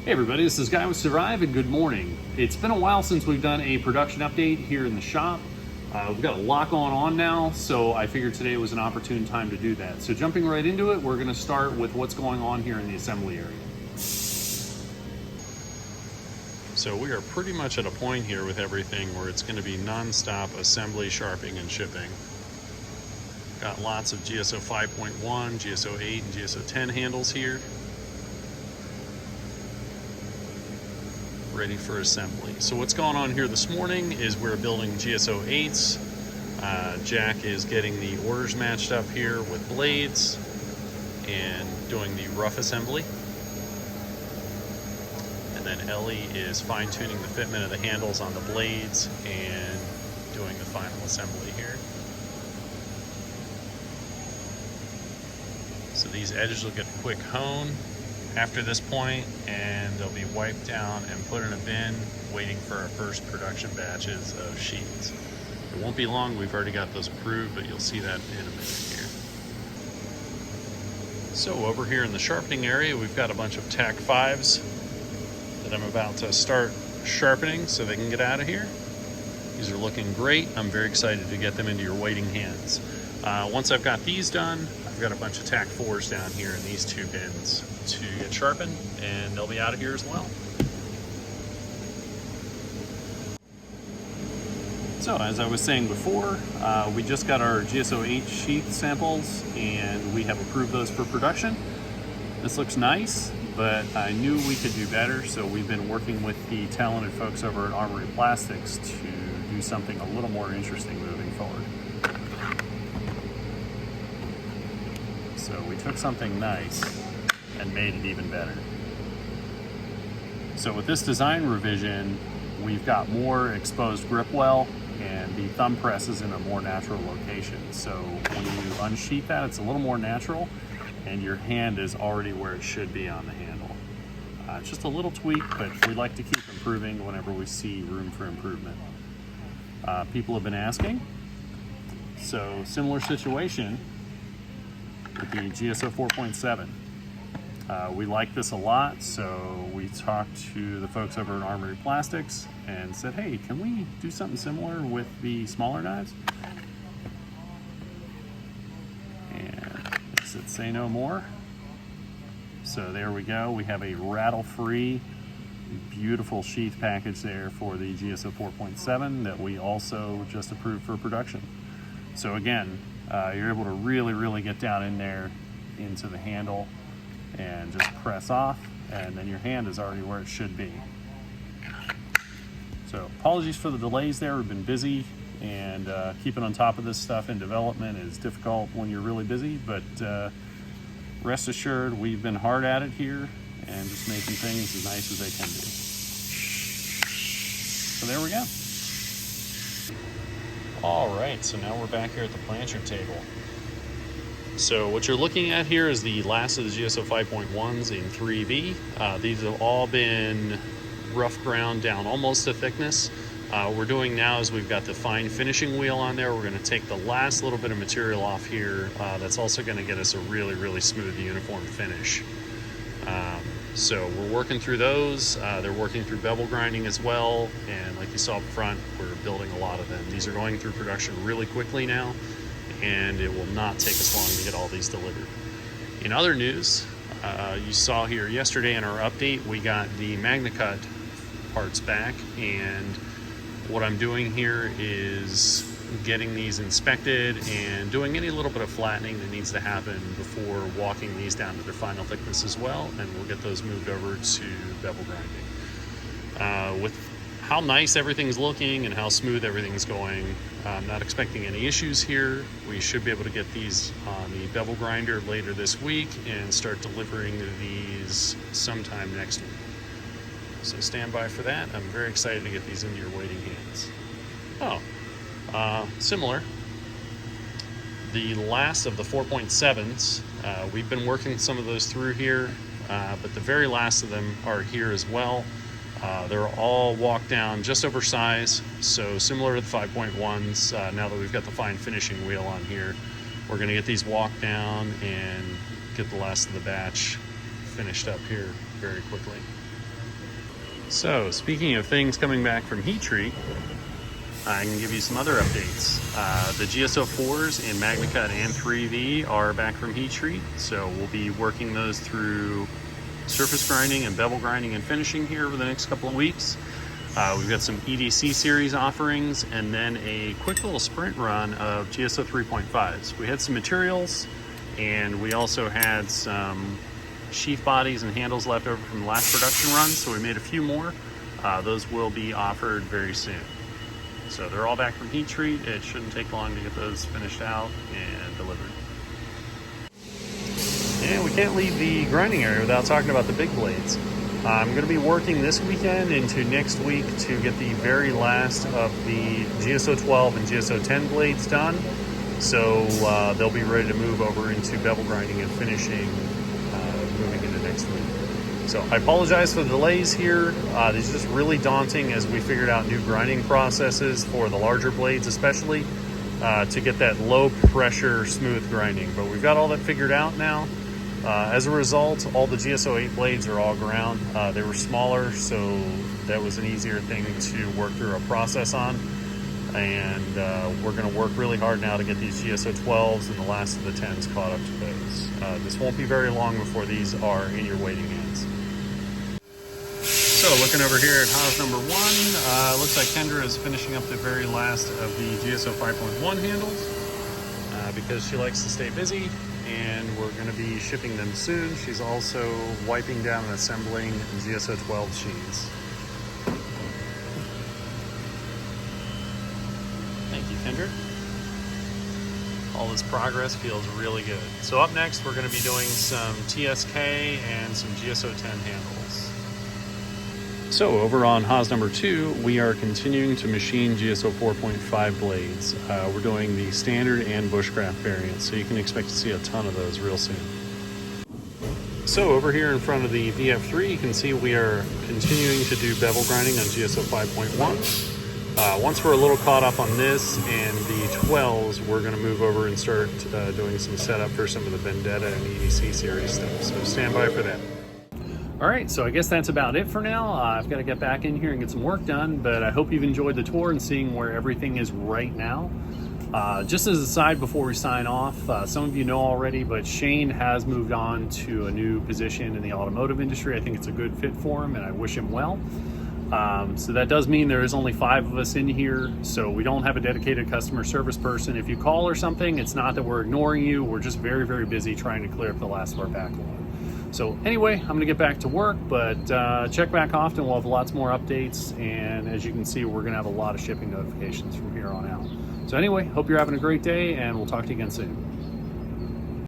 Hey everybody, this is Guy with Survive and good morning. It's been a while since we've done a production update here in the shop. We've got a lot going on now, so I figured today was an opportune time to do that. So jumping right into it, we're going to start with what's going on here in the assembly area. So we are pretty much at a point here with everything where it's going to be non-stop assembly, sharpening, and shipping. Got lots of GSO 5.1, GSO 8, and GSO 10 handles here, ready for assembly. So what's going on here this morning is we're building GSO 8s. Jack is getting the orders matched up here with blades and doing the rough assembly. And then Ellie is fine-tuning the fitment of the handles on the blades and doing the final assembly here. So these edges will get a quick hone after this point, and they'll be wiped down and put in a bin, waiting for our first production batches of sheets. It won't be long, we've already got those approved, but you'll see that in a minute here. So over here in the sharpening area, we've got a bunch of TAC 5s that I'm about to start sharpening so they can get out of here. These are looking great. I'm very excited to get them into your waiting hands. Once I've got these done, I've got a bunch of TAC 4s down here in these two bins to get sharpened, and they'll be out of here as well. So as I was saying before, we just got our GSO 8 sheath samples and we have approved those for production. This looks nice, but I knew we could do better, so we've been working with the talented folks over at Armory Plastics to do something a little more interesting moving forward. So we took something nice and made it even better. So with this design revision, we've got more exposed grip well, and the thumb press is in a more natural location. So when you unsheath that, it's a little more natural, and your hand is already where it should be on the handle. It's just a little tweak, but we like to keep improving whenever we see room for improvement. People have been asking, so similar situation with the GSO 4.7. We like this a lot, so we talked to the folks over at Armory Plastics and said, hey, can we do something similar with the smaller knives? And it said, say no more. So there we go. We have a rattle-free, beautiful sheath package there for the GSO 4.7 that we also just approved for production. So again, you're able to really get down in there into the handle and just press off, and then your hand is already where it should be. So apologies for the delays there. We've been busy, and keeping on top of this stuff in development is difficult when you're really busy, but rest assured we've been hard at it here and just making things as nice as they can be. So there we go. All right, so now we're back here at the Blanchard table. So what you're looking at here is the last of the GSO 5.1s in 3B. These have all been rough ground down almost to thickness. What we're doing now is we've got the fine finishing wheel on there. We're going to take the last little bit of material off here. That's also going to get us a really smooth uniform finish. So we're working through those. They're working through bevel grinding as well, and like you saw up front, we're building a lot of them. These are going through production really quickly now, and it will not take us long to get all these delivered. In other news, you saw here yesterday in our update, we got the MagnaCut parts back, and what I'm doing here is getting these inspected and doing any little bit of flattening that needs to happen before walking these down to their final thickness as well, and we'll get those moved over to bevel grinding. With how nice everything's looking and how smooth everything's going, I'm not expecting any issues here. We should be able to get these on the bevel grinder later this week and start delivering these sometime next week. So stand by for that. I'm very excited to get these into your waiting hands. Similar. The last of the 4.7s, we've been working some of those through here, but the very last of them are here as well. They're all walked down just over size, so similar to the 5.1s. Now that we've got the fine finishing wheel on here, we're going to get these walked down and get the last of the batch finished up here very quickly. So, speaking of things coming back from Heat Treat, I can give you some other updates. The GSO4s in MagnaCut and 3V are back from Heat Treat, so we'll be working those through surface grinding and bevel grinding and finishing here over the next couple of weeks. We've got some EDC series offerings and then a quick little sprint run of GSO 3.5s. We had some materials and we also had some sheath bodies and handles left over from the last production run, so we made a few more. Those will be offered very soon. So they're all back from Heat Treat. It shouldn't take long to get those finished out and delivered. And we can't leave the grinding area without talking about the big blades. I'm going to be working this weekend into next week to get the very last of the GSO 12 and GSO 10 blades done. So they'll be ready to move over into bevel grinding and finishing moving into next week. So I apologize for the delays here. This is just really daunting as we figured out new grinding processes for the larger blades especially to get that low pressure smooth grinding. But we've got all that figured out now. As a result, all the GSO 8 blades are all ground. They were smaller, so that was an easier thing to work through a process on. And we're going to work really hard now to get these GSO 12s and the last of the 10s caught up to those. This won't be very long before these are in your waiting hands. So looking over here at Haas number 1, looks like Kendra is finishing up the very last of the GSO 5.1 handles because she likes to stay busy, and we're going to be shipping them soon. She's also wiping down and assembling GSO 12 sheets. Thank you, Kendra. All this progress feels really good. So up next, we're going to be doing some TSK and some GSO 10 handles. So over on Haas number 2, we are continuing to machine GSO 4.5 blades. We're doing the standard and bushcraft variants, so you can expect to see a ton of those real soon. So over here in front of the VF3, you can see we are continuing to do bevel grinding on GSO 5.1. Once we're a little caught up on this and the 12s, we're going to move over and start doing some setup for some of the Vendetta and EDC series stuff. So stand by for that. All right, so I guess that's about it for now. I've got to get back in here and get some work done, but I hope you've enjoyed the tour and seeing where everything is right now. Just as a side before we sign off, some of you know already, but Shane has moved on to a new position in the automotive industry. I think it's a good fit for him, and I wish him well. So that does mean there is only 5 of us in here, so we don't have a dedicated customer service person. If you call or something, it's not that we're ignoring you. We're just very, very busy trying to clear up the last of our backlog. So anyway, I'm gonna get back to work, but check back often. We'll have lots more updates, and as you can see, we're gonna have a lot of shipping notifications from here on out. So anyway, hope you're having a great day, and we'll talk to you again soon.